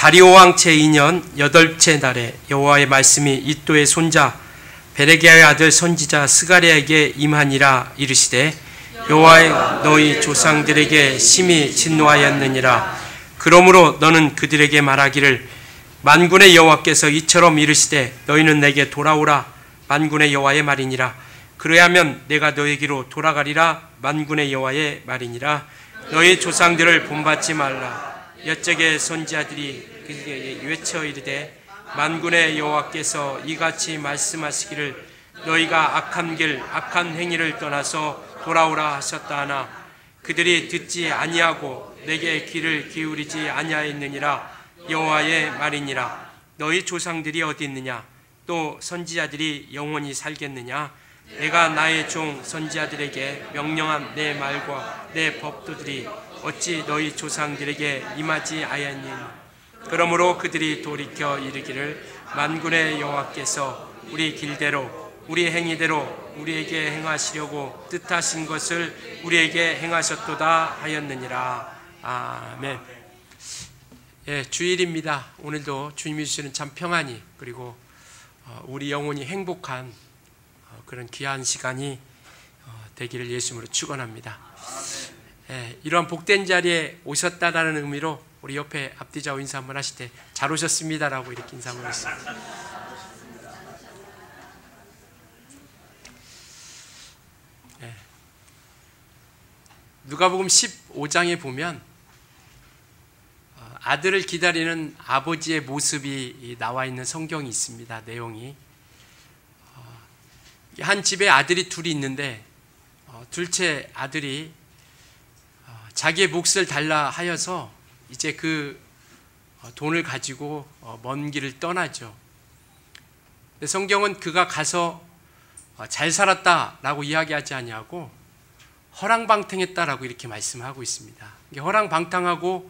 다리오 왕 제2년 8째 날에 여호와의 말씀이 이도의 손자 베레기야의 아들 선지자 스가랴에게 임하니라. 이르시되 여호와의 너희 조상들에게 심히 진노하였느니라. 그러므로 너는 그들에게 말하기를 만군의 여호와께서 이처럼 이르시되 너희는 내게 돌아오라. 만군의 여호와의 말이니라. 그래야면 내가 너에게로 돌아가리라. 만군의 여호와의 말이니라. 너희 조상들을 본받지 말라. 여적의 선지자들이 그에게 외쳐 이르되 만군의 여호와께서 이같이 말씀하시기를 너희가 악한 길 악한 행위를 떠나서 돌아오라 하셨다 하나 그들이 듣지 아니하고 내게 귀를 기울이지 아니하였느니라. 여호와의 말이니라. 너희 조상들이 어디 있느냐? 또 선지자들이 영원히 살겠느냐? 내가 나의 종 선지자들에게 명령한 내 말과 내 법도들이 어찌 너희 조상들에게 임하지 아니하니? 그러므로 그들이 돌이켜 이르기를 만군의 여호와께서 우리 길대로 우리 행위대로 우리에게 행하시려고 뜻하신 것을 우리에게 행하셨도다 하였느니라. 아멘. 예, 주일입니다. 오늘도 주님이 주시는 참 평안이 그리고 우리 영혼이 행복한 그런 귀한 시간이 되기를 예수님으로 축원합니다. 예, 이러한 복된 자리에 오셨다라는 의미로 우리 옆에 앞뒤좌우 인사 한번 하실 때 잘 오셨습니다라고 이렇게 인사 한번 했습니다. 예. 누가복음 15장에 보면 아들을 기다리는 아버지의 모습이 나와 있는 성경이 있습니다. 내용이 한 집에 아들이 둘이 있는데 둘째 아들이 자기의 몫을 달라 하여서 이제 그 돈을 가지고 먼 길을 떠나죠. 근데 성경은 그가 가서 잘 살았다라고 이야기하지 아니하고 허랑방탕했다라고 이렇게 말씀하고 있습니다. 허랑방탕하고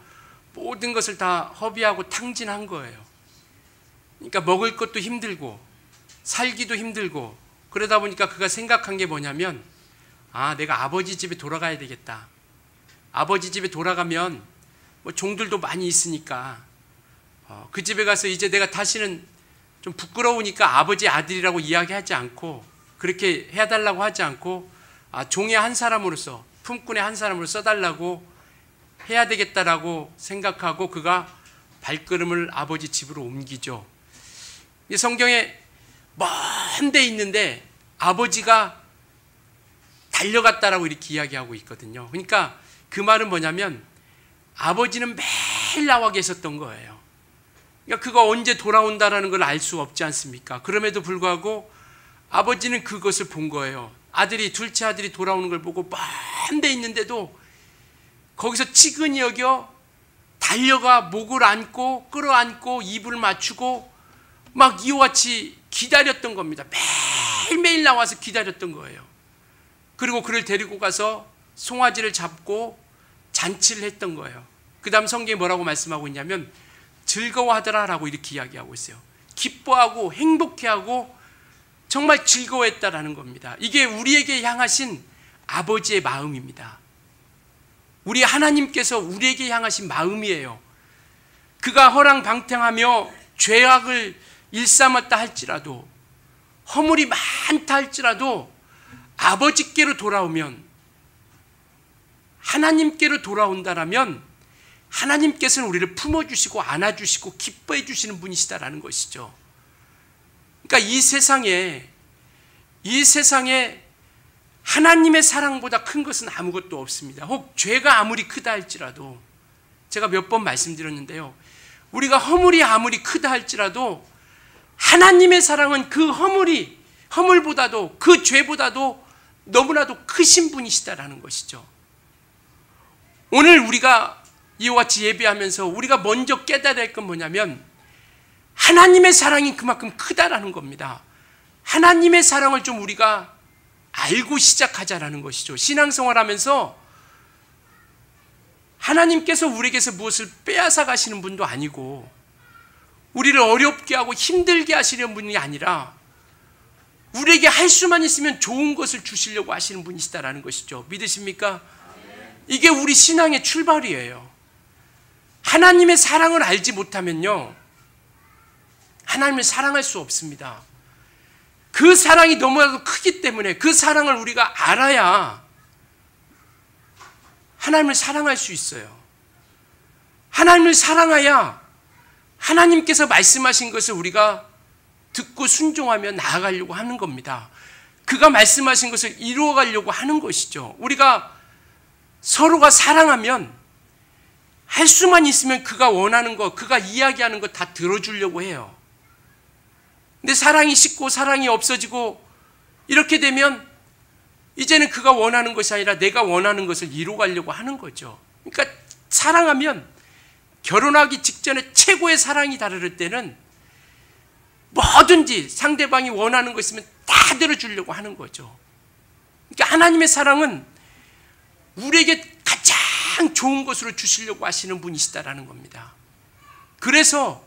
모든 것을 다 허비하고 탕진한 거예요. 그러니까 먹을 것도 힘들고 살기도 힘들고 그러다 보니까 그가 생각한 게 뭐냐면 내가 아버지 집에 돌아가야 되겠다. 아버지 집에 돌아가면 뭐 종들도 많이 있으니까 그 집에 가서 이제 내가 다시는 좀 부끄러우니까 아버지 아들이라고 이야기하지 않고 그렇게 해달라고 하지 않고 종의 한 사람으로서 품꾼의 한 사람으로 써달라고 해야 되겠다라고 생각하고 그가 발걸음을 아버지 집으로 옮기죠. 성경에 먼 데 있는데 아버지가 달려갔다라고 이렇게 이야기하고 있거든요. 그러니까 그 말은 뭐냐면 아버지는 매일 나와 계셨던 거예요. 그러니까 그가 언제 돌아온다라는 걸 알 수 없지 않습니까? 그럼에도 불구하고 아버지는 그것을 본 거예요. 둘째 아들이 돌아오는 걸 보고 먼 데 있는데도 거기서 치근히 여겨 달려가 목을 안고 끌어안고 입을 맞추고 막 이와 같이 기다렸던 겁니다. 매일매일 나와서 기다렸던 거예요. 그리고 그를 데리고 가서 송아지를 잡고 잔치를 했던 거예요. 그 다음 성경이 뭐라고 말씀하고 있냐면 즐거워하더라라고 이렇게 이야기하고 있어요. 기뻐하고 행복해하고 정말 즐거워했다라는 겁니다. 이게 우리에게 향하신 아버지의 마음입니다. 우리 하나님께서 우리에게 향하신 마음이에요. 그가 허랑방탕하며 죄악을 일삼았다 할지라도 허물이 많다 할지라도 아버지께로 돌아오면 하나님께로 돌아온다라면 하나님께서는 우리를 품어주시고 안아주시고 기뻐해 주시는 분이시다라는 것이죠. 그러니까 이 세상에 하나님의 사랑보다 큰 것은 아무것도 없습니다. 혹 죄가 아무리 크다 할지라도 제가 몇 번 말씀드렸는데요. 우리가 허물이 아무리 크다 할지라도 하나님의 사랑은 그 허물보다도 그 죄보다도 너무나도 크신 분이시다라는 것이죠. 오늘 우리가 이와 같이 예배하면서 우리가 먼저 깨달아야 할 건 뭐냐면 하나님의 사랑이 그만큼 크다라는 겁니다. 하나님의 사랑을 좀 우리가 알고 시작하자라는 것이죠. 신앙생활하면서 하나님께서 우리에게서 무엇을 빼앗아 가시는 분도 아니고 우리를 어렵게 하고 힘들게 하시려는 분이 아니라 우리에게 할 수만 있으면 좋은 것을 주시려고 하시는 분이시다라는 것이죠. 믿으십니까? 이게 우리 신앙의 출발이에요. 하나님의 사랑을 알지 못하면요, 하나님을 사랑할 수 없습니다. 그 사랑이 너무나도 크기 때문에 그 사랑을 우리가 알아야 하나님을 사랑할 수 있어요. 하나님을 사랑해야 하나님께서 말씀하신 것을 우리가 듣고 순종하며 나아가려고 하는 겁니다. 그가 말씀하신 것을 이루어가려고 하는 것이죠. 우리가 서로가 사랑하면 할 수만 있으면 그가 원하는 것, 그가 이야기하는 것 다 들어주려고 해요. 근데 사랑이 식고 사랑이 없어지고 이렇게 되면 이제는 그가 원하는 것이 아니라 내가 원하는 것을 이루어가려고 하는 거죠. 그러니까 사랑하면 결혼하기 직전에 최고의 사랑이 다를 때는 뭐든지 상대방이 원하는 거 있으면 다 들어주려고 하는 거죠. 그러니까 하나님의 사랑은 우리에게 가장 좋은 것으로 주시려고 하시는 분이시다라는 겁니다. 그래서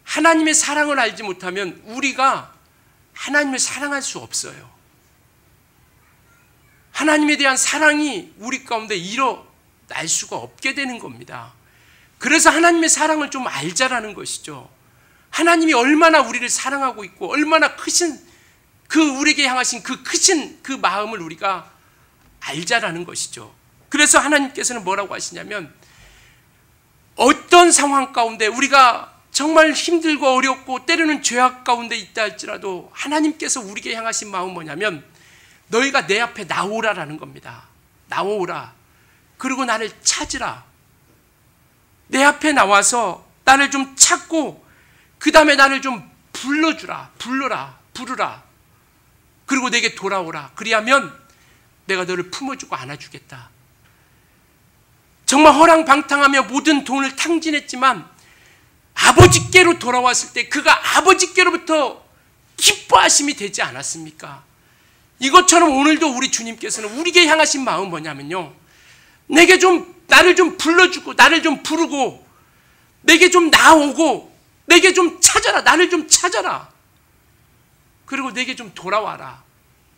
하나님의 사랑을 알지 못하면 우리가 하나님을 사랑할 수 없어요. 하나님에 대한 사랑이 우리 가운데 일어날 수가 없게 되는 겁니다. 그래서 하나님의 사랑을 좀 알자라는 것이죠. 하나님이 얼마나 우리를 사랑하고 있고 얼마나 크신 그 우리에게 향하신 그 크신 그 마음을 우리가 알자라는 것이죠. 그래서 하나님께서는 뭐라고 하시냐면, 어떤 상황 가운데 우리가 정말 힘들고 어렵고 때로는 죄악 가운데 있다 할지라도 하나님께서 우리에게 향하신 마음은 뭐냐면, 너희가 내 앞에 나오라라는 겁니다. 나오라. 그리고 나를 찾으라. 내 앞에 나와서 나를 좀 찾고 그 다음에 나를 좀 불러주라. 부르라. 그리고 내게 돌아오라. 그리하면 내가 너를 품어주고 안아주겠다. 정말 허랑방탕하며 모든 돈을 탕진했지만 아버지께로 돌아왔을 때 그가 아버지께로부터 기뻐하심이 되지 않았습니까? 이것처럼 오늘도 우리 주님께서는 우리에게 향하신 마음은 뭐냐면요, 내게 좀 나를 좀 불러주고 나를 좀 부르고 내게 좀 나오고 내게 좀 찾아라. 나를 좀 찾아라. 그리고 내게 좀 돌아와라.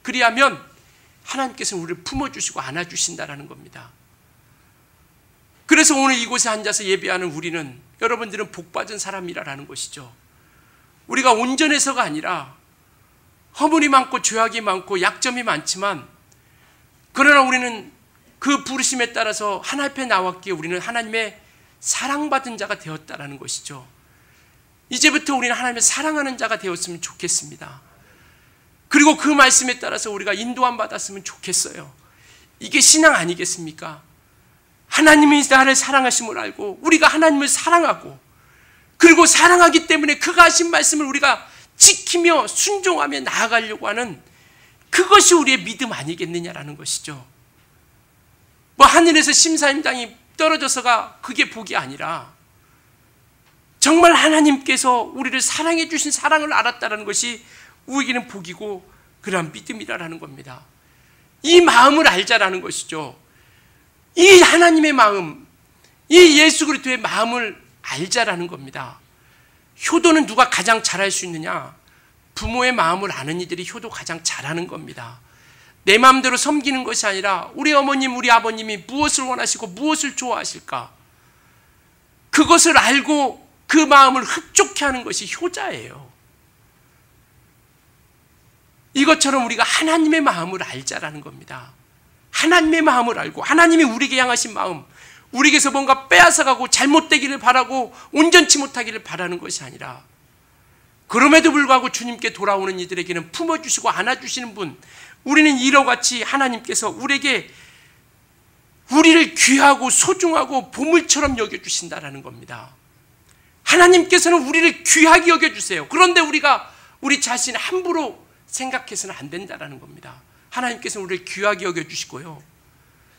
그리하면 하나님께서는 우리를 품어주시고 안아주신다라는 겁니다. 그래서 오늘 이곳에 앉아서 예배하는 우리는, 여러분들은 복받은 사람이라는 것이죠. 우리가 온전해서가 아니라 허물이 많고 죄악이 많고 약점이 많지만, 그러나 우리는 그 부르심에 따라서 하나님 앞에 나왔기에 우리는 하나님의 사랑받은 자가 되었다라는 것이죠. 이제부터 우리는 하나님의 사랑하는 자가 되었으면 좋겠습니다. 그리고 그 말씀에 따라서 우리가 인도함 받았으면 좋겠어요. 이게 신앙 아니겠습니까? 하나님이 나를 사랑하심을 알고 우리가 하나님을 사랑하고, 그리고 사랑하기 때문에 그가 하신 말씀을 우리가 지키며 순종하며 나아가려고 하는, 그것이 우리의 믿음 아니겠느냐라는 것이죠. 뭐 하늘에서 심사임당이 떨어져서가 그게 복이 아니라 정말 하나님께서 우리를 사랑해 주신 사랑을 알았다는 것이 우리에게는 복이고 그러한 믿음이라는 겁니다. 이 마음을 알자라는 것이죠. 이 하나님의 마음, 이 예수 그리스도의 마음을 알자라는 겁니다. 효도는 누가 가장 잘할 수 있느냐? 부모의 마음을 아는 이들이 효도 가장 잘하는 겁니다. 내 마음대로 섬기는 것이 아니라 우리 어머님, 우리 아버님이 무엇을 원하시고 무엇을 좋아하실까? 그것을 알고 그 마음을 흡족해 하는 것이 효자예요. 이것처럼 우리가 하나님의 마음을 알자라는 겁니다. 하나님의 마음을 알고 하나님이 우리에게 향하신 마음, 우리에게서 뭔가 빼앗아가고 잘못되기를 바라고 온전치 못하기를 바라는 것이 아니라, 그럼에도 불구하고 주님께 돌아오는 이들에게는 품어주시고 안아주시는 분, 우리는 이와 같이 하나님께서 우리에게 우리를 귀하고 소중하고 보물처럼 여겨주신다는 겁니다. 하나님께서는 우리를 귀하게 여겨주세요. 그런데 우리가 우리 자신을 함부로 생각해서는 안 된다는 겁니다. 하나님께서는 우리를 귀하게 여겨주시고요,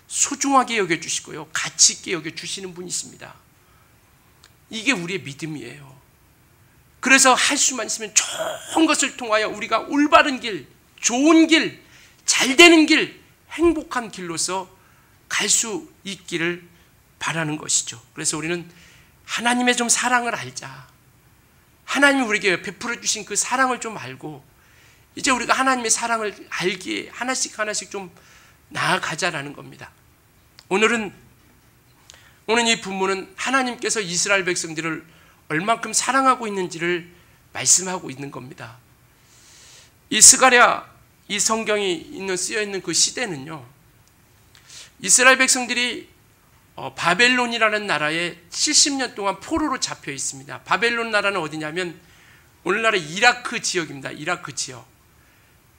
소중하게 여겨주시고요, 가치 있게 여겨주시는 분이십니다. 이게 우리의 믿음이에요. 그래서 할 수만 있으면 좋은 것을 통하여 우리가 올바른 길, 좋은 길, 잘 되는 길, 행복한 길로서 갈 수 있기를 바라는 것이죠. 그래서 우리는 하나님의 좀 사랑을 알자. 하나님이 우리에게 베풀어 주신 그 사랑을 좀 알고 이제 우리가 하나님의 사랑을 알기에 하나씩 좀 나아가자라는 겁니다. 오늘은 오늘 이 본문은 하나님께서 이스라엘 백성들을 얼만큼 사랑하고 있는지를 말씀하고 있는 겁니다. 이 스가랴, 이 성경이 쓰여 있는 그 시대는요, 이스라엘 백성들이 바벨론이라는 나라에 70년 동안 포로로 잡혀 있습니다. 바벨론 나라는 어디냐면 오늘날의 이라크 지역입니다. 이라크 지역.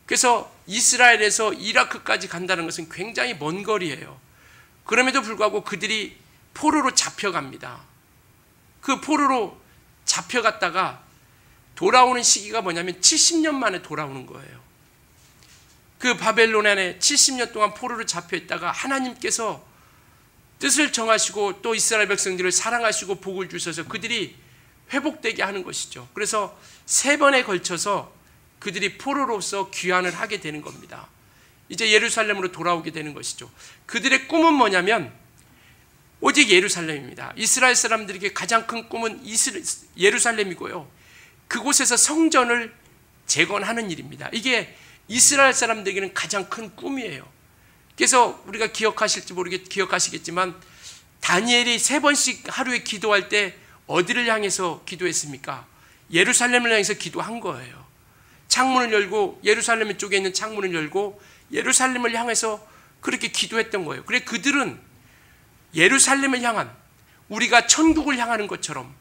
그래서 이스라엘에서 이라크까지 간다는 것은 굉장히 먼 거리예요. 그럼에도 불구하고 그들이 포로로 잡혀갑니다. 그 포로로 잡혀갔다가 돌아오는 시기가 뭐냐면 70년 만에 돌아오는 거예요. 그 바벨론 안에 70년 동안 포로로 잡혀 있다가 하나님께서 뜻을 정하시고 또 이스라엘 백성들을 사랑하시고 복을 주셔서 그들이 회복되게 하는 것이죠. 그래서 3번에 걸쳐서 그들이 포로로서 귀환을 하게 되는 겁니다. 이제 예루살렘으로 돌아오게 되는 것이죠. 그들의 꿈은 뭐냐면 오직 예루살렘입니다. 이스라엘 사람들에게 가장 큰 꿈은 예루살렘이고요. 그곳에서 성전을 재건하는 일입니다. 이게 이스라엘 사람들에게는 가장 큰 꿈이에요. 그래서 우리가 기억하시겠지만 다니엘이 3번씩 하루에 기도할 때 어디를 향해서 기도했습니까? 예루살렘을 향해서 기도한 거예요. 창문을 열고 예루살렘 쪽에 있는 창문을 열고 예루살렘을 향해서 그렇게 기도했던 거예요. 그래 그들은 예루살렘을 향한, 우리가 천국을 향하는 것처럼,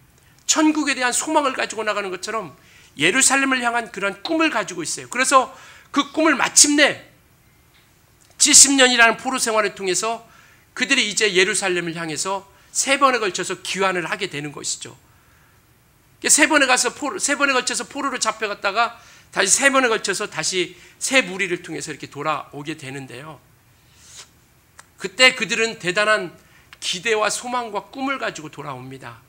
천국에 대한 소망을 가지고 나가는 것처럼 예루살렘을 향한 그런 꿈을 가지고 있어요. 그래서 그 꿈을 마침내 70년이라는 포로 생활을 통해서 그들이 이제 예루살렘을 향해서 3번에 걸쳐서 귀환을 하게 되는 것이죠. 3번에 걸쳐서 포로로 잡혀갔다가 다시 3번에 걸쳐서 다시 새 무리를 통해서 이렇게 돌아오게 되는데요. 그때 그들은 대단한 기대와 소망과 꿈을 가지고 돌아옵니다.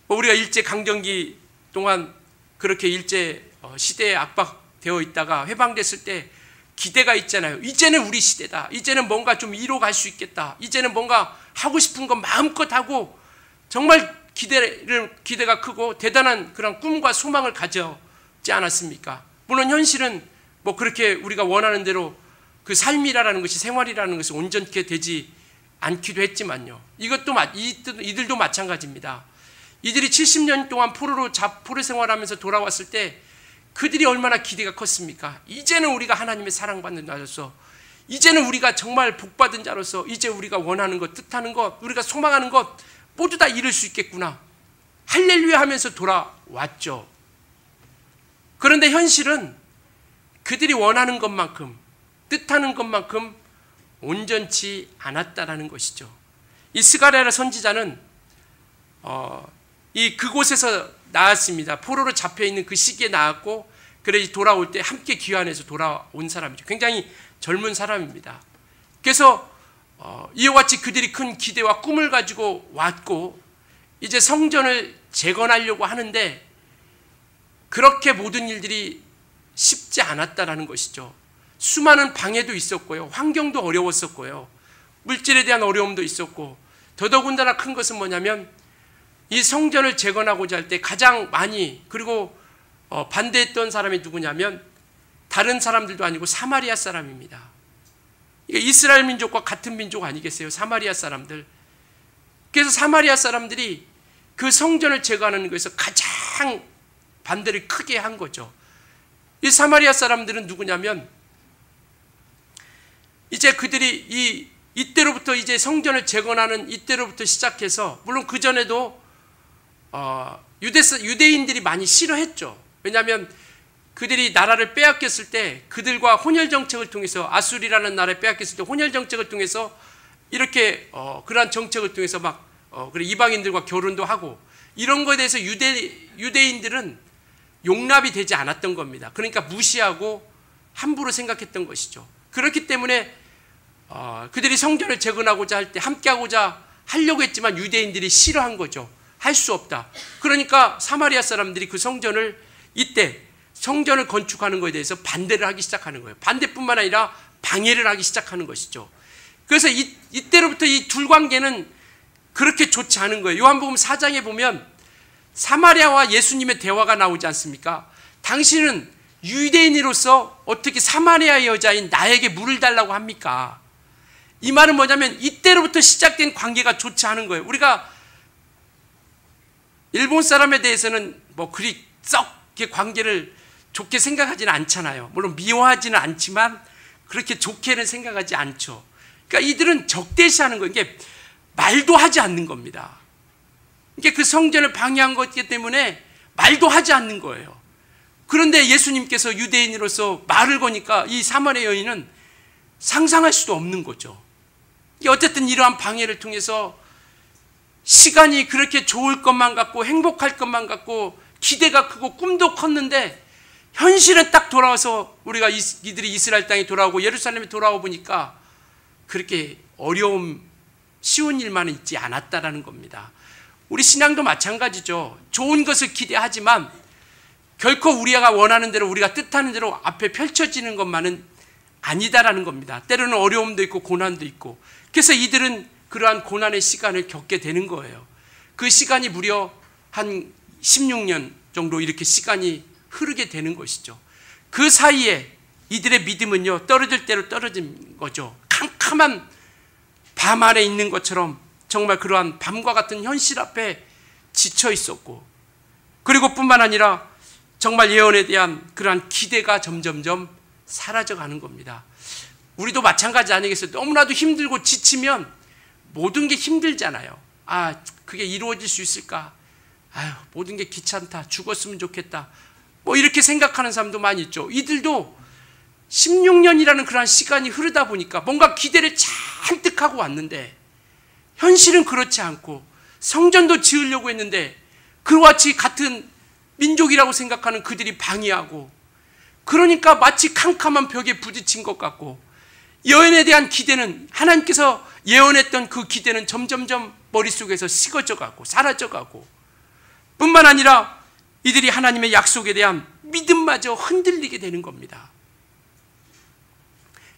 우리가 일제 강점기 동안 그렇게 일제 시대에 압박되어 있다가 해방됐을 때 기대가 있잖아요. 이제는 우리 시대다. 이제는 뭔가 좀 이뤄 갈 수 있겠다. 이제는 뭔가 하고 싶은 건 마음껏 하고 정말 기대가 크고 대단한 그런 꿈과 소망을 가졌지 않았습니까? 물론 현실은 뭐 그렇게 우리가 원하는 대로 그 삶이라는 것이, 생활이라는 것이 온전케 되지 않기도 했지만요. 이들도 마찬가지입니다. 이들이 70년 동안 포로 생활하면서 돌아왔을 때 그들이 얼마나 기대가 컸습니까? 이제는 우리가 하나님의 사랑받는 자로서, 이제는 우리가 정말 복받은 자로서 이제 우리가 원하는 것, 뜻하는 것, 우리가 소망하는 것 모두 다 이룰 수 있겠구나. 할렐루야 하면서 돌아왔죠. 그런데 현실은 그들이 원하는 것만큼, 뜻하는 것만큼 온전치 않았다라는 것이죠. 이 스가랴 선지자는 그곳에서 나왔습니다. 포로로 잡혀있는 그 시기에 나왔고, 그래 돌아올 때 함께 귀환해서 돌아온 사람이죠. 굉장히 젊은 사람입니다. 그래서 이와 같이 그들이 큰 기대와 꿈을 가지고 왔고 이제 성전을 재건하려고 하는데 그렇게 모든 일들이 쉽지 않았다라는 것이죠. 수많은 방해도 있었고요. 환경도 어려웠었고요. 물질에 대한 어려움도 있었고, 더더군다나 큰 것은 뭐냐면 이 성전을 재건하고자 할 때 가장 많이, 그리고 반대했던 사람이 누구냐면 다른 사람들도 아니고 사마리아 사람입니다. 이게 이스라엘 민족과 같은 민족 아니겠어요? 사마리아 사람들. 그래서 사마리아 사람들이 그 성전을 재건하는 것에서 가장 반대를 크게 한 거죠. 이 사마리아 사람들은 누구냐면 이제 그들이 이때로부터 이제 성전을 재건하는 이때로부터 시작해서, 물론 그 전에도 유대인들이 많이 싫어했죠. 왜냐하면 그들이 나라를 빼앗겼을 때 그들과 혼혈 정책을 통해서, 아수리라는 나라에 빼앗겼을 때 혼혈 정책을 통해서 이렇게 그러한 정책을 통해서 막 그래 이방인들과 결혼도 하고 이런 것에 대해서 유대인들은 용납이 되지 않았던 겁니다. 그러니까 무시하고 함부로 생각했던 것이죠. 그렇기 때문에 그들이 성전을 재건하고자 할 때 함께하고자 하려고 했지만 유대인들이 싫어한 거죠. 할 수 없다. 그러니까 사마리아 사람들이 그 성전을 이때 성전을 건축하는 것에 대해서 반대를 하기 시작하는 거예요. 반대뿐만 아니라 방해를 하기 시작하는 것이죠. 그래서 이때로부터 이 둘 관계는 그렇게 좋지 않은 거예요. 요한복음 4장에 보면 사마리아와 예수님의 대화가 나오지 않습니까? 당신은 유대인으로서 어떻게 사마리아 여자인 나에게 물을 달라고 합니까? 이 말은 뭐냐면 이때로부터 시작된 관계가 좋지 않은 거예요. 우리가 일본 사람에 대해서는 뭐 그리 썩 관계를 좋게 생각하지는 않잖아요. 물론 미워하지는 않지만 그렇게 좋게는 생각하지 않죠. 그러니까 이들은 적대시하는 거예요. 이게 말도 하지 않는 겁니다. 이게 그 성전을 방해한 것이기 때문에 말도 하지 않는 거예요. 그런데 예수님께서 유대인으로서 말을 거니까 이 사마리아 여인은 상상할 수도 없는 거죠. 어쨌든 이러한 방해를 통해서 시간이 그렇게 좋을 것만 같고 행복할 것만 같고 기대가 크고 꿈도 컸는데 현실은 딱 돌아와서 우리가 이들이 이스라엘 땅에 돌아오고 예루살렘에 돌아와 보니까 그렇게 어려움, 쉬운 일만은 있지 않았다라는 겁니다. 우리 신앙도 마찬가지죠. 좋은 것을 기대하지만 결코 우리가 원하는 대로 우리가 뜻하는 대로 앞에 펼쳐지는 것만은 아니다라는 겁니다. 때로는 어려움도 있고 고난도 있고. 그래서 이들은 그러한 고난의 시간을 겪게 되는 거예요. 그 시간이 무려 한 16년 정도 이렇게 시간이 흐르게 되는 것이죠. 그 사이에 이들의 믿음은요, 떨어질 대로 떨어진 거죠. 캄캄한 밤 아래 있는 것처럼 정말 그러한 밤과 같은 현실 앞에 지쳐 있었고, 그리고 뿐만 아니라 정말 예언에 대한 그러한 기대가 점점점 사라져 가는 겁니다. 우리도 마찬가지 아니겠어요? 너무나도 힘들고 지치면 모든 게 힘들잖아요. 아, 그게 이루어질 수 있을까? 아유, 모든 게 귀찮다. 죽었으면 좋겠다. 뭐 이렇게 생각하는 사람도 많이 있죠. 이들도 16년이라는 그러한 시간이 흐르다 보니까 뭔가 기대를 잔뜩 하고 왔는데 현실은 그렇지 않고 성전도 지으려고 했는데 그와 같이 같은 민족이라고 생각하는 그들이 방해하고, 그러니까 마치 캄캄한 벽에 부딪힌 것 같고, 예언에 대한 기대는, 하나님께서 예언했던 그 기대는 점점점 머릿속에서 식어져 가고 사라져 가고, 뿐만 아니라 이들이 하나님의 약속에 대한 믿음마저 흔들리게 되는 겁니다.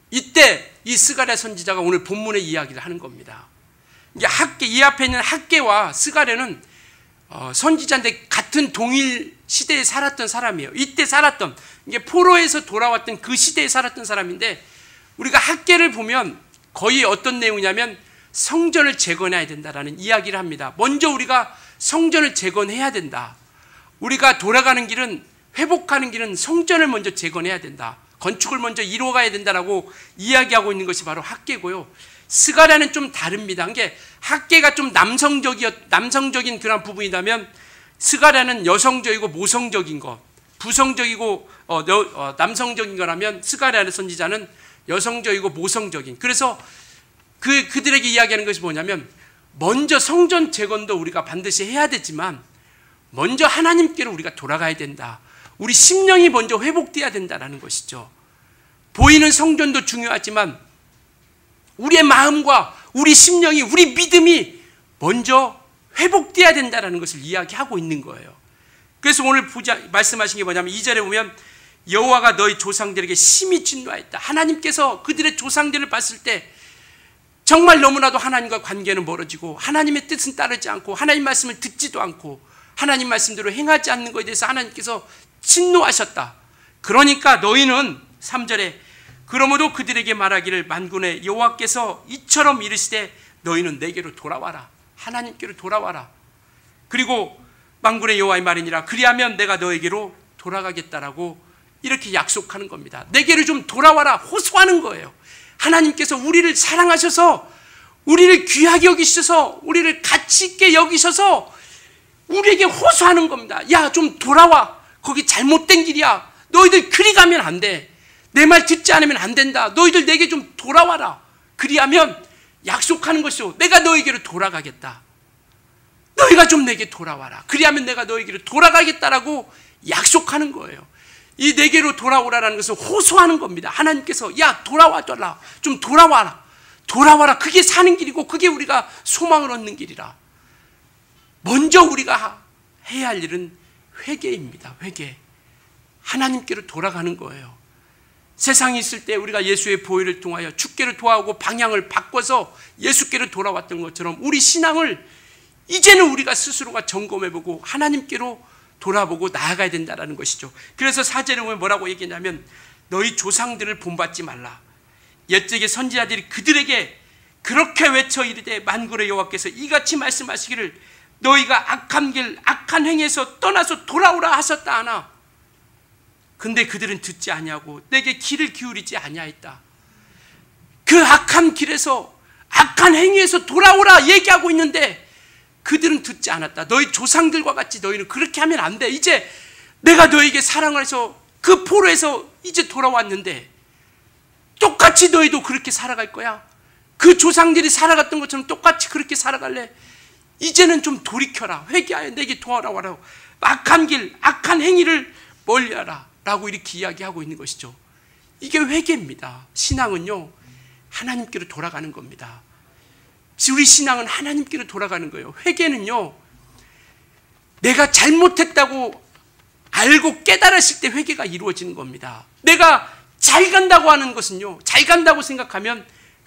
이때 이 스가랴 선지자가 오늘 본문의 이야기를 하는 겁니다. 이 앞에 있는 학개와 스가랴는 선지자인데 같은 동일 시대에 살았던 사람이에요. 이때 살았던, 이게 포로에서 돌아왔던 그 시대에 살았던 사람인데, 우리가 학개를 보면 거의 어떤 내용이냐면 성전을 재건해야 된다라는 이야기를 합니다. 먼저 우리가 성전을 재건해야 된다. 우리가 돌아가는 길은, 회복하는 길은 성전을 먼저 재건해야 된다. 건축을 먼저 이루어가야 된다라고 이야기하고 있는 것이 바로 학개고요. 스가랴는 좀 다릅니다. 이게 학개가 좀 남성적인 그런 부분이라면 스가랴는 여성적이고 모성적인 것, 부성적이고 남성적인 거라면 스가랴의 선지자는 여성적이고 모성적인. 그래서 그들에게 이야기하는 것이 뭐냐면, 먼저 성전 재건도 우리가 반드시 해야 되지만 먼저 하나님께로 우리가 돌아가야 된다. 우리 심령이 먼저 회복돼야 된다는 것이죠. 보이는 성전도 중요하지만 우리의 마음과 우리 심령이, 우리 믿음이 먼저 회복돼야 된다는 것을 이야기하고 있는 거예요. 그래서 오늘 말씀하신 게 뭐냐면 2절에 보면 여호와가 너희 조상들에게 심히 진노하였다. 하나님께서 그들의 조상들을 봤을 때 정말 너무나도 하나님과 관계는 멀어지고 하나님의 뜻은 따르지 않고 하나님 말씀을 듣지도 않고 하나님 말씀대로 행하지 않는 것에 대해서 하나님께서 진노하셨다. 그러니까 너희는 3절에 그러므로 그들에게 말하기를 만군의 여호와께서 이처럼 이르시되 너희는 내게로 돌아와라. 하나님께로 돌아와라. 그리고 만군의 여호와의 말이니라 그리하면 내가 너에게로 돌아가겠다라고 이렇게 약속하는 겁니다. 내게로 좀 돌아와라. 호소하는 거예요. 하나님께서 우리를 사랑하셔서 우리를 귀하게 여기셔서 우리를 가치 있게 여기셔서 우리에게 호소하는 겁니다. 야, 좀 돌아와. 거기 잘못된 길이야. 너희들 그리 가면 안 돼. 내 말 듣지 않으면 안 된다. 너희들 내게 좀 돌아와라. 그리하면 약속하는 것이요. 내가 너에게로 돌아가겠다. 너희가 좀 내게 돌아와라. 그리하면 내가 너에게로 돌아가겠다라고 약속하는 거예요. 이 내게로 돌아오라라는 것을 호소하는 겁니다. 하나님께서 야, 돌아와줘라. 좀 돌아와라. 돌아와라. 그게 사는 길이고 그게 우리가 소망을 얻는 길이라. 먼저 우리가 해야 할 일은 회개입니다. 회개. 하나님께로 돌아가는 거예요. 세상에 있을 때 우리가 예수의 보혈을 통하여 주께로 돌아오고 방향을 바꿔서 예수께로 돌아왔던 것처럼 우리 신앙을 이제는 우리가 스스로가 점검해보고 하나님께로 돌아보고 나아가야 된다는 것이죠. 그래서 4절에 보면 뭐라고 얘기했냐면 너희 조상들을 본받지 말라. 옛적의 선지자들이 그들에게 그렇게 외쳐 이르되 만군의 여호와께서 이같이 말씀하시기를 너희가 악한 길 악한 행에서 떠나서 돌아오라 하셨다 하나 근데 그들은 듣지 아니하고 내게 귀를 기울이지 아니하였다. 그 악한 길에서 악한 행위에서 돌아오라 얘기하고 있는데 그들은 듣지 않았다. 너희 조상들과 같이 너희는 그렇게 하면 안 돼. 이제 내가 너에게 사랑을 해서 그 포로에서 이제 돌아왔는데 똑같이 너희도 그렇게 살아갈 거야? 그 조상들이 살아갔던 것처럼 똑같이 그렇게 살아갈래? 이제는 좀 돌이켜라. 회개하여 내게 돌아와라. 악한 길, 악한 행위를 멀리하라 라고 이렇게 이야기하고 있는 것이죠. 이게 회개입니다. 신앙은요 하나님께로 돌아가는 겁니다. 우리 신앙은 하나님께로 돌아가는 거예요. 회개는요 내가 잘못했다고 알고 깨달았을 때 회개가 이루어지는 겁니다. 내가 잘 간다고 하는 것은요 잘 간다고 생각하면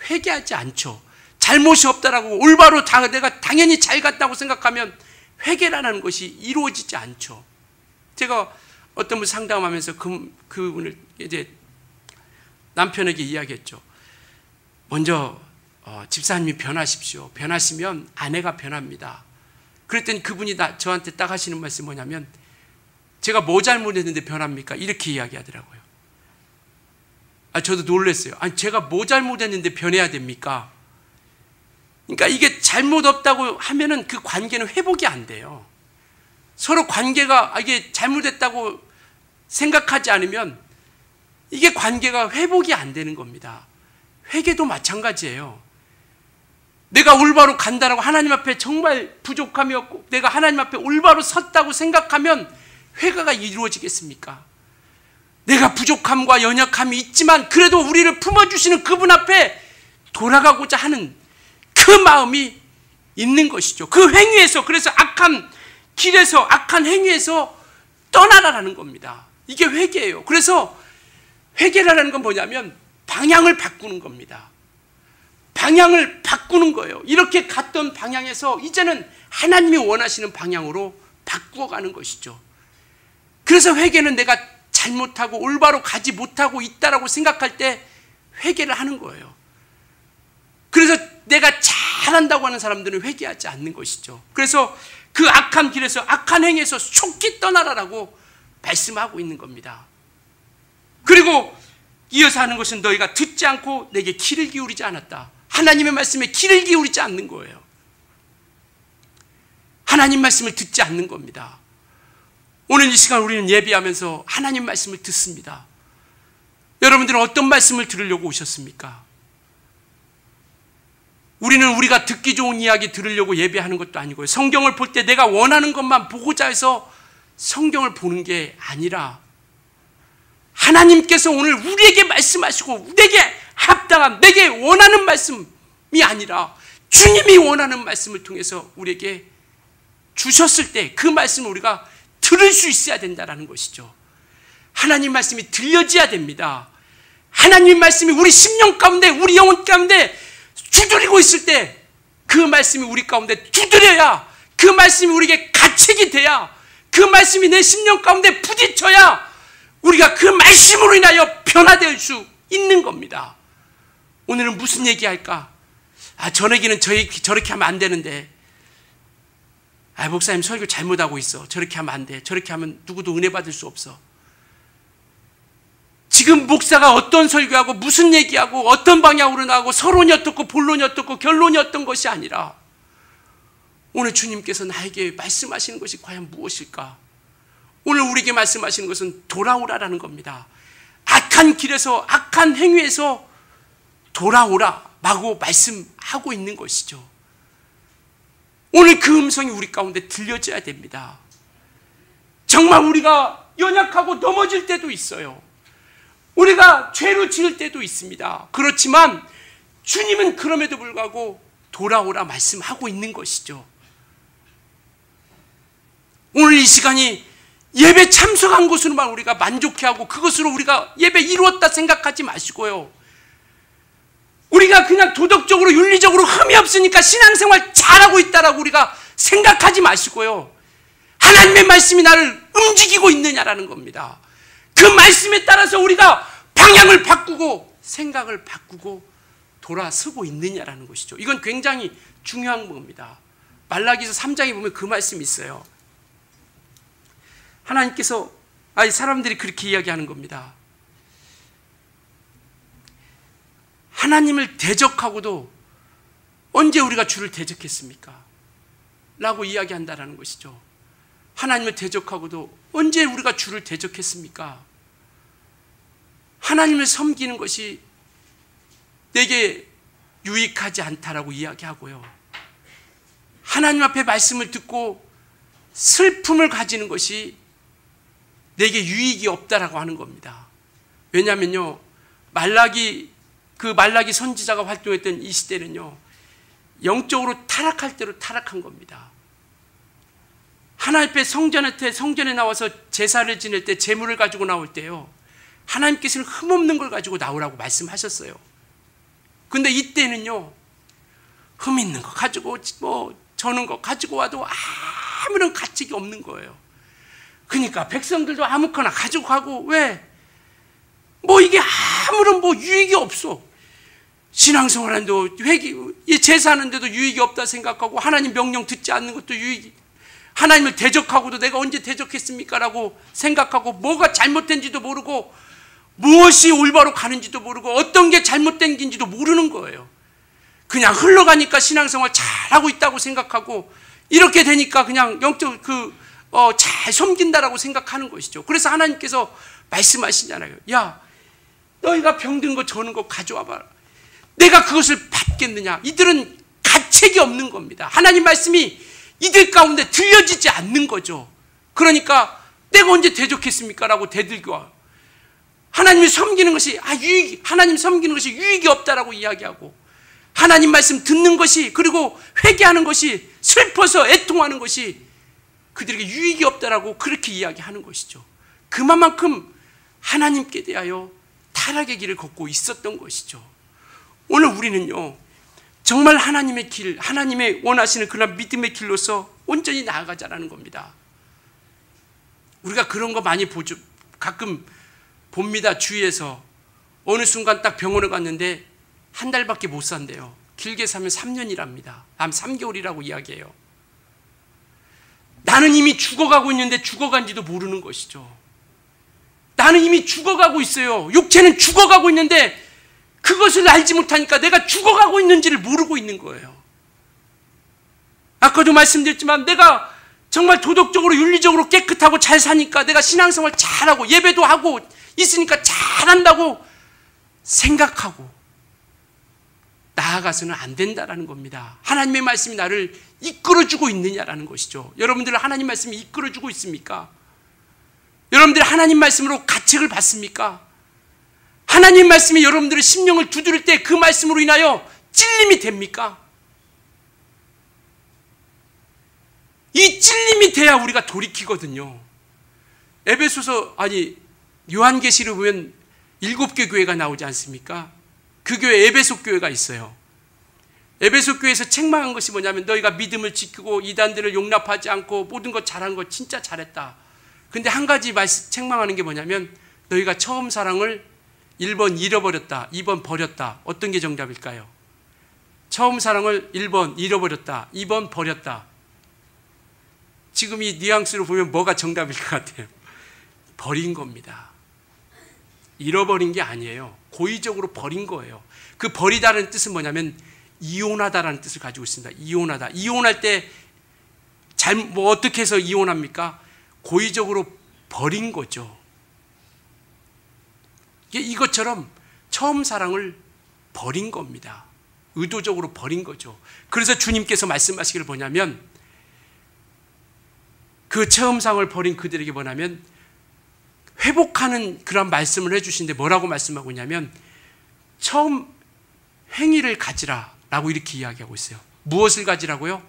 회개하지 않죠. 잘못이 없다라고 올바로 내가 당연히 잘 갔다고 생각하면 회개라는 것이 이루어지지 않죠. 제가 어떤 분 상담하면서 그분을 이제 남편에게 이야기했죠. 먼저 집사님이 변하십시오. 변하시면 아내가 변합니다. 그랬더니 그분이 저한테 딱 하시는 말씀이 뭐냐면 제가 뭐 잘못했는데 변합니까? 이렇게 이야기하더라고요. 저도 놀랐어요. 아니 제가 뭐 잘못했는데 변해야 됩니까? 그러니까 이게 잘못 없다고 하면은 그 관계는 회복이 안 돼요. 서로 관계가 이게 잘못했다고 생각하지 않으면 이게 관계가 회복이 안 되는 겁니다. 회개도 마찬가지예요. 내가 올바로 간다라고 하나님 앞에 정말 부족함이 없고 내가 하나님 앞에 올바로 섰다고 생각하면 회개가 이루어지겠습니까? 내가 부족함과 연약함이 있지만 그래도 우리를 품어주시는 그분 앞에 돌아가고자 하는 그 마음이 있는 것이죠. 그 행위에서 그래서 악한 길에서 악한 행위에서 떠나라라는 겁니다. 이게 회개예요. 그래서 회개라는 건 뭐냐면 방향을 바꾸는 겁니다. 방향을 바꾸는 거예요. 이렇게 갔던 방향에서 이제는 하나님이 원하시는 방향으로 바꾸어가는 것이죠. 그래서 회개는 내가 잘못하고 올바로 가지 못하고 있다라고 생각할 때 회개를 하는 거예요. 그래서 내가 잘한다고 하는 사람들은 회개하지 않는 것이죠. 그래서 그 악한 길에서 악한 행위에서 속히 떠나라라고 말씀하고 있는 겁니다. 그리고 이어서 하는 것은 너희가 듣지 않고 내게 귀를 기울이지 않았다. 하나님의 말씀에 귀를 기울이지 않는 거예요. 하나님 말씀을 듣지 않는 겁니다. 오늘 이 시간 우리는 예배하면서 하나님 말씀을 듣습니다. 여러분들은 어떤 말씀을 들으려고 오셨습니까? 우리는 우리가 듣기 좋은 이야기 들으려고 예배하는 것도 아니고요. 성경을 볼 때 내가 원하는 것만 보고자 해서 성경을 보는 게 아니라 하나님께서 오늘 우리에게 말씀하시고 내게 합당한 내게 원하는 말씀이 아니라 주님이 원하는 말씀을 통해서 우리에게 주셨을 때 그 말씀을 우리가 들을 수 있어야 된다는 것이죠. 하나님 말씀이 들려져야 됩니다. 하나님 말씀이 우리 심령 가운데 우리 영혼 가운데 두드리고 있을 때 그 말씀이 우리 가운데 두드려야 그 말씀이 우리에게 가책이 돼야 그 말씀이 내 심령 가운데 부딪혀야 우리가 그 말씀으로 인하여 변화될 수 있는 겁니다. 오늘은 무슨 얘기할까? 저에게는 저렇게 하면 안 되는데 목사님 설교 잘못하고 있어. 저렇게 하면 안 돼. 저렇게 하면 누구도 은혜 받을 수 없어. 지금 목사가 어떤 설교하고 무슨 얘기하고 어떤 방향으로 나가고 서론이 어떻고 본론이 어떻고 결론이 어떤 것이 아니라 오늘 주님께서 나에게 말씀하시는 것이 과연 무엇일까? 오늘 우리에게 말씀하시는 것은 돌아오라라는 겁니다. 악한 길에서 악한 행위에서 돌아오라라고 말씀하고 있는 것이죠. 오늘 그 음성이 우리 가운데 들려져야 됩니다. 정말 우리가 연약하고 넘어질 때도 있어요. 우리가 죄를 지을 때도 있습니다. 그렇지만 주님은 그럼에도 불구하고 돌아오라 말씀하고 있는 것이죠. 오늘 이 시간이 예배 참석한 것으로만 우리가 만족해하고 그것으로 우리가 예배 이루었다 생각하지 마시고요. 우리가 그냥 도덕적으로 윤리적으로 흠이 없으니까 신앙생활 잘하고 있다라고 우리가 생각하지 마시고요. 하나님의 말씀이 나를 움직이고 있느냐라는 겁니다. 그 말씀에 따라서 우리가 방향을 바꾸고 생각을 바꾸고 돌아서고 있느냐라는 것이죠. 이건 굉장히 중요한 겁니다. 말라기서 3장에 보면 그 말씀이 있어요. 하나님께서, 사람들이 그렇게 이야기하는 겁니다. 하나님을 대적하고도 언제 우리가 주를 대적했습니까? 라고 이야기한다라는 것이죠. 하나님을 대적하고도 언제 우리가 주를 대적했습니까? 하나님을 섬기는 것이 내게 유익하지 않다라고 이야기하고요. 하나님 앞에 말씀을 듣고 슬픔을 가지는 것이 내게 유익이 없다라고 하는 겁니다. 왜냐하면요, 말라기 선지자가 활동했던 이 시대는요, 영적으로 타락할 대로 타락한 겁니다. 하나님 앞에 성전에 나와서 제사를 지낼 때, 제물을 가지고 나올 때요, 하나님께서는 흠없는 걸 가지고 나오라고 말씀하셨어요. 근데 이때는요, 흠 있는 거 가지고 저는 거 가지고 와도 아무런 가치가 없는 거예요. 그러니까 백성들도 아무거나 가지고 가고, 왜? 이게 아무런 유익이 없어. 신앙생활하는데도 제사하는데도 유익이 없다 생각하고, 하나님 명령 듣지 않는 것도 하나님을 대적하고도 내가 언제 대적했습니까? 라고 생각하고, 뭐가 잘못된지도 모르고, 무엇이 올바로 가는지도 모르고, 어떤 게 잘못된 긴지도 모르는 거예요. 그냥 흘러가니까 신앙생활 잘하고 있다고 생각하고, 이렇게 되니까 그냥 영적 잘 섬긴다라고 생각하는 것이죠. 그래서 하나님께서 말씀하시잖아요. 야, 너희가 병든 거 저는 거 가져와 봐라. 내가 그것을 받겠느냐? 이들은 가책이 없는 겁니다. 하나님 말씀이 이들 가운데 들려지지 않는 거죠. 그러니까 내가 언제 대적했습니까? 라고 대들고 와요. 하나님 섬기는 것이 유익이 없다라고 이야기하고, 하나님 말씀 듣는 것이, 그리고 회개하는 것이, 슬퍼서 애통하는 것이 그들에게 유익이 없다라고 그렇게 이야기하는 것이죠. 그만큼 하나님께 대하여 타락의 길을 걷고 있었던 것이죠. 오늘 우리는요, 정말 하나님의 길, 하나님의 원하시는 그런 믿음의 길로서 온전히 나아가자라는 겁니다. 우리가 그런 거 많이 보죠. 가끔 봅니다. 주위에서 어느 순간 딱 병원에 갔는데 한 달밖에 못 산대요. 길게 사면 3년이랍니다. 3개월이라고 이야기해요. 나는 이미 죽어가고 있는데 죽어간지도 모르는 것이죠. 나는 이미 죽어가고 있어요. 육체는 죽어가고 있는데 그것을 알지 못하니까 내가 죽어가고 있는지를 모르고 있는 거예요. 아까도 말씀드렸지만 내가 정말 도덕적으로 윤리적으로 깨끗하고 잘 사니까, 내가 신앙생활 잘하고 예배도 하고 있으니까 잘한다고 생각하고 나아가서는 안 된다라는 겁니다. 하나님의 말씀이 나를 이끌어주고 있느냐라는 것이죠. 여러분들 하나님 말씀이 이끌어주고 있습니까? 여러분들 하나님 말씀으로 가책을 받습니까? 하나님 말씀이 여러분들의 심령을 두드릴 때 그 말씀으로 인하여 찔림이 됩니까? 이 찔림이 돼야 우리가 돌이키거든요. 요한계시를 보면 7개 교회가 나오지 않습니까? 그 교회 에베소 교회가 있어요. 에베소 교회에서 책망한 것이 뭐냐면, 너희가 믿음을 지키고 이단들을 용납하지 않고 모든 것 잘한 거 진짜 잘했다. 근데 한 가지 책망하는 게 뭐냐면, 너희가 처음 사랑을 1번 잃어버렸다, 2번 버렸다. 어떤 게 정답일까요? 처음 사랑을 1번 잃어버렸다, 2번 버렸다. 지금 이 뉘앙스로 보면 뭐가 정답일 것 같아요? 버린 겁니다. 잃어버린 게 아니에요. 고의적으로 버린 거예요. 그 버리다라는 뜻은 뭐냐면 이혼하다라는 뜻을 가지고 있습니다. 이혼하다. 이혼할 때 어떻게 해서 이혼합니까? 고의적으로 버린 거죠. 이것처럼 처음 사랑을 버린 겁니다. 의도적으로 버린 거죠. 그래서 주님께서 말씀하시기를 뭐냐면, 그 처음 사랑을 버린 그들에게 뭐냐면 회복하는 그런 말씀을 해주시는데, 뭐라고 말씀하고 있냐면, 처음 행위를 가지라 라고 이렇게 이야기하고 있어요. 무엇을 가지라고요?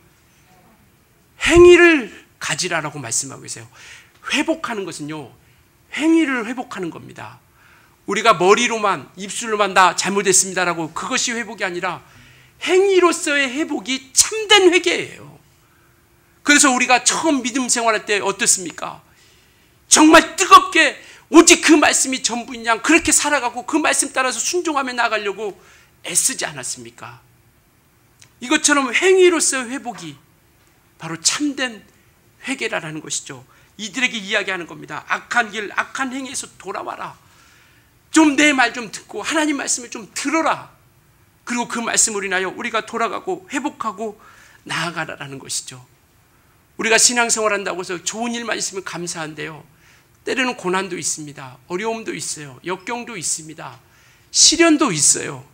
행위를 가지라라고 말씀하고 있어요. 회복하는 것은요, 행위를 회복하는 겁니다. 우리가 머리로만, 입술로만 나 잘못했습니다라고, 그것이 회복이 아니라 행위로서의 회복이 참된 회개예요. 그래서 우리가 처음 믿음 생활할 때 어떻습니까? 정말 뜨겁게 오직 그 말씀이 전부인 양 그렇게 살아가고, 그 말씀 따라서 순종하며 나가려고 애쓰지 않았습니까? 이것처럼 행위로서의 회복이 바로 참된 회개라는 것이죠. 이들에게 이야기하는 겁니다. 악한 길, 악한 행위에서 돌아와라. 좀 내 말 좀 듣고 하나님 말씀을 좀 들어라. 그리고 그 말씀으로 인하여 우리가 돌아가고 회복하고 나아가라라는 것이죠. 우리가 신앙생활 한다고 해서 좋은 일만 있으면 감사한데요, 때로는 고난도 있습니다. 어려움도 있어요. 역경도 있습니다. 시련도 있어요.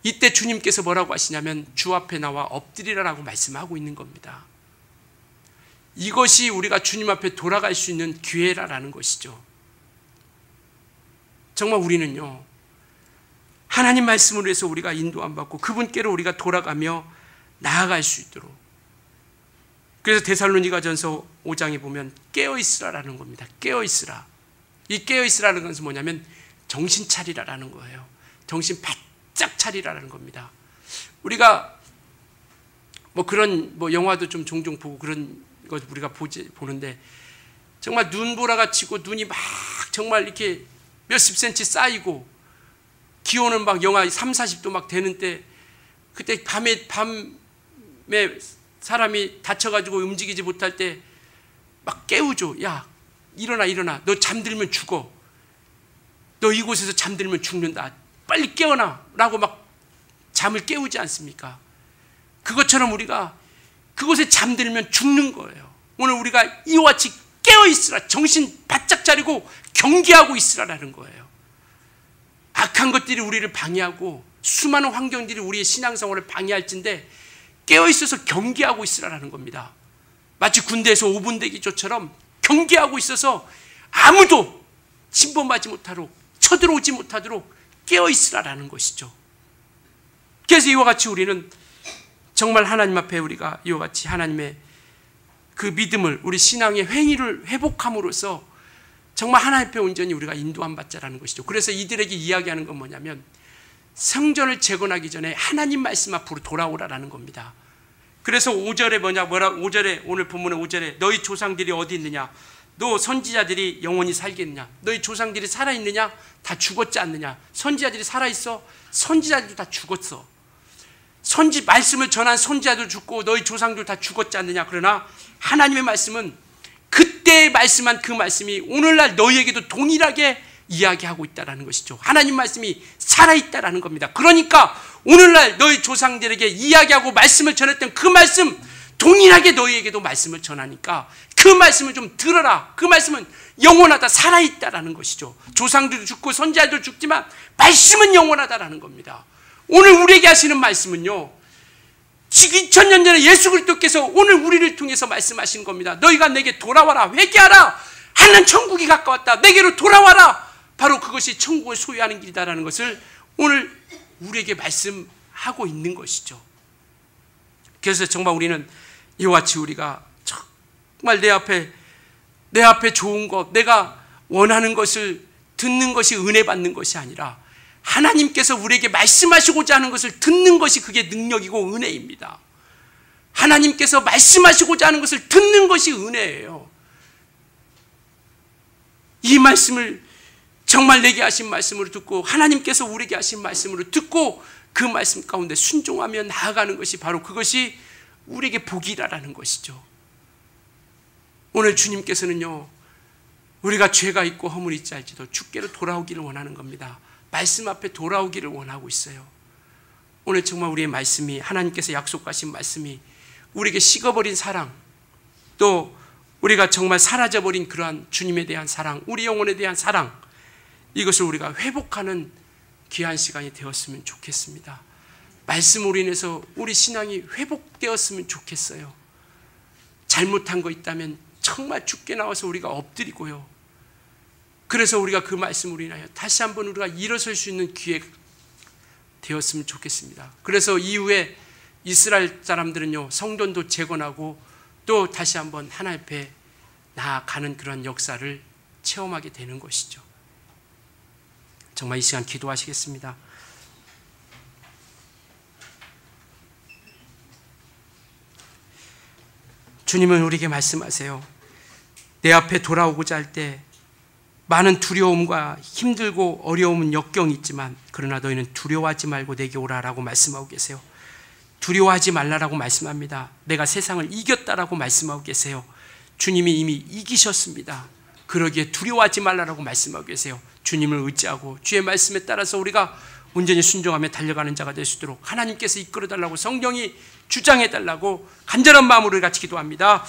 이때 주님께서 뭐라고 하시냐면 주 앞에 나와 엎드리라라고 말씀하고 있는 겁니다. 이것이 우리가 주님 앞에 돌아갈 수 있는 기회라는 것이죠. 정말 우리는요, 하나님 말씀으로 해서 우리가 인도함 받고 그분께로 우리가 돌아가며 나아갈 수 있도록. 그래서 데살로니가전서 5장에 보면 깨어있으라라는 겁니다. 깨어있으라. 이 깨어있으라는 것은 뭐냐면 정신 차리라라는 거예요. 정신 바짝 차리라라는 겁니다. 우리가 그런 영화도 좀 종종 보고 그런 것 우리가 보는데, 정말 눈보라가 치고 눈이 막 정말 이렇게 몇십 센치 쌓이고 기온은 막 영하 30, 40도 막 되는 때, 그때 밤에 사람이 다쳐가지고 움직이지 못할 때 막 깨우죠. 야, 일어나. 너 잠들면 죽어. 너 이곳에서 잠들면 죽는다. 빨리 깨어나. 라고 막 잠을 깨우지 않습니까? 그것처럼 우리가 그곳에 잠들면 죽는 거예요. 오늘 우리가 이와 같이 깨어있으라. 정신 바짝 차리고 경계하고 있으라라는 거예요. 악한 것들이 우리를 방해하고 수많은 환경들이 우리의 신앙생활을 방해할진데 깨어있어서 경계하고 있으라는 겁니다. 마치 군대에서 5분 대기조처럼 경계하고 있어서 아무도 침범하지 못하도록, 쳐들어오지 못하도록 깨어있으라는 것이죠. 그래서 이와 같이 우리는 정말 하나님 앞에 우리가 이와 같이 하나님의 그 믿음을, 우리 신앙의 행위를 회복함으로써 정말 하나님 앞에 온전히 우리가 인도함 받자라는 것이죠. 그래서 이들에게 이야기하는 건 뭐냐면 성전을 재건하기 전에 하나님 말씀 앞으로 돌아오라라는 겁니다. 그래서 5절에 5절에 오늘 본문의 5절에 너희 조상들이 어디 있느냐? 너 선지자들이 영원히 살겠느냐? 너희 조상들이 살아있느냐? 다 죽었지 않느냐? 선지자들이 살아있어? 선지자들도 다 죽었어. 말씀을 전한 선지자도 죽고 너희 조상들 다 죽었지 않느냐? 그러나 하나님의 말씀은 그때 말씀한 그 말씀이 오늘날 너희에게도 동일하게 이야기하고 있다는 것이죠. 하나님 말씀이 살아있다는 겁니다. 그러니까 오늘날 너희 조상들에게 이야기하고 말씀을 전했던 그 말씀 동일하게 너희에게도 말씀을 전하니까 그 말씀을 좀 들어라. 그 말씀은 영원하다, 살아있다라는 것이죠. 조상들도 죽고 선지자들도 죽지만 말씀은 영원하다라는 겁니다. 오늘 우리에게 하시는 말씀은요, 지금 2000년 전에 예수 그리스도께서 오늘 우리를 통해서 말씀하시는 겁니다. 너희가 내게 돌아와라, 회개하라, 하나님 천국이 가까웠다, 내게로 돌아와라. 바로 그것이 천국을 소유하는 길이다라는 것을 오늘 우리에게 말씀하고 있는 것이죠. 그래서 정말 우리는 이와 같이 우리가 정말 내 앞에 좋은 것, 내가 원하는 것을 듣는 것이 은혜 받는 것이 아니라 하나님께서 우리에게 말씀하시고자 하는 것을 듣는 것이 그게 능력이고 은혜입니다. 하나님께서 말씀하시고자 하는 것을 듣는 것이 은혜예요. 이 말씀을 정말 내게 하신 말씀으로 듣고 하나님께서 우리에게 하신 말씀으로 듣고 그 말씀 가운데 순종하며 나아가는 것이 바로 그것이 우리에게 복이라는 것이죠. 오늘 주님께서는요, 우리가 죄가 있고 허물이 있지 할지도 주께로 돌아오기를 원하는 겁니다. 말씀 앞에 돌아오기를 원하고 있어요. 오늘 정말 우리의 말씀이, 하나님께서 약속하신 말씀이 우리에게 식어버린 사랑, 또 우리가 정말 사라져버린 그러한 주님에 대한 사랑, 우리 영혼에 대한 사랑, 이것을 우리가 회복하는 귀한 시간이 되었으면 좋겠습니다. 말씀으로 인해서 우리 신앙이 회복되었으면 좋겠어요. 잘못한 거 있다면 정말 주께 나와서 우리가 엎드리고요, 그래서 우리가 그 말씀으로 인하여 다시 한번 우리가 일어설 수 있는 기회가 되었으면 좋겠습니다. 그래서 이후에 이스라엘 사람들은요, 성전도 재건하고 또 다시 한번 하나님 앞에 나아가는 그런 역사를 체험하게 되는 것이죠. 정말 이 시간 기도하시겠습니다. 주님은 우리에게 말씀하세요. 내 앞에 돌아오고자 할 때 많은 두려움과 힘들고 어려움은 역경이 있지만 그러나 너희는 두려워하지 말고 내게 오라라고 말씀하고 계세요. 두려워하지 말라라고 말씀합니다. 내가 세상을 이겼다라고 말씀하고 계세요. 주님이 이미 이기셨습니다. 그러기에 두려워하지 말라라고 말씀하고 계세요. 주님을 의지하고 주의 말씀에 따라서 우리가 온전히 순종하며 달려가는 자가 될 수 있도록 하나님께서 이끌어달라고, 성령이 주장해달라고 간절한 마음으로 같이 기도합니다.